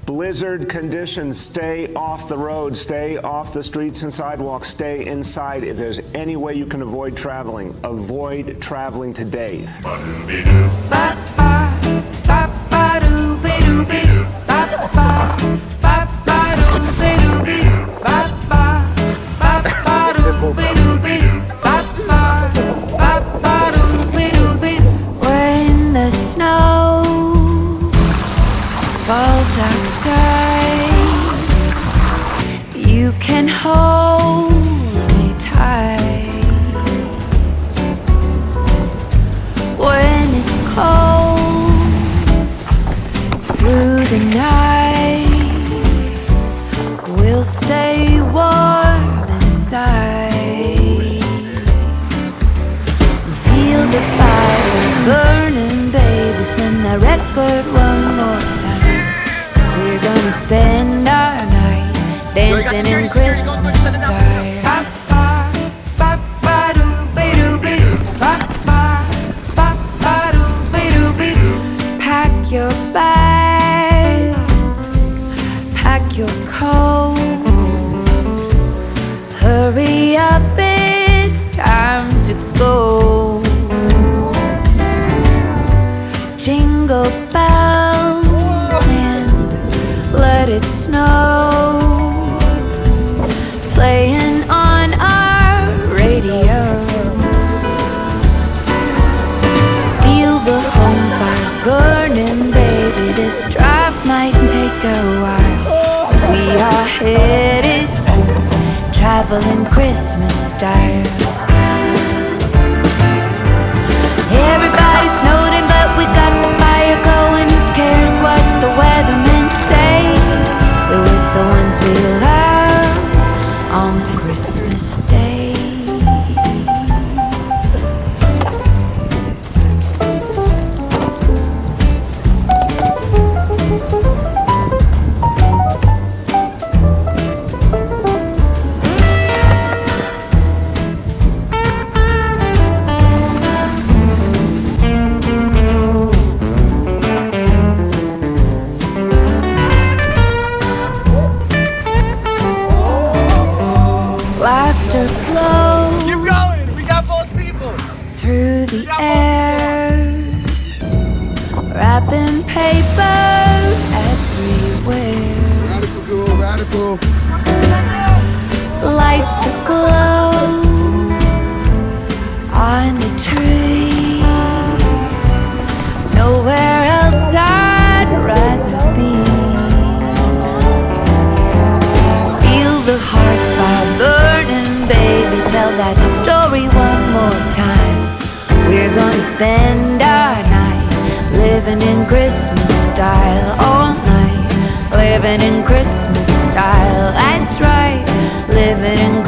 Blizzard conditions, stay off the road, stay off the streets and sidewalks, stay inside. If there's any way you can avoid traveling today. When the snow falls outside, you can hold me tight. When it's cold through the night, we'll stay warm inside. Feel the fire burning, baby. Spin that record one more time. 'Cause we're gonna spend our night dancing in Christmas style. Pack your bags, pack your coat. Hurry up, it's time to go. Jingle bells and let it snow, playing on our radio. Feel the home fires burning, baby. This drive might take a while. We are headed home, traveling Christmas style. Everybody's snowed in, but we got the fire going. Who cares what the weathermen say? We're with the ones we love on Christmas Day. Laughter flows. Keep going. We got both people. Through the air, wrapping paper everywhere. Radical girl, radical. Lights aglow on the tree. Nowhere else I'd rather be. Feel the heart fire burning, baby. Tell that story one more time. We're gonna spend our night living in Christmas style all night. Living in Christmas style, that's right. Living in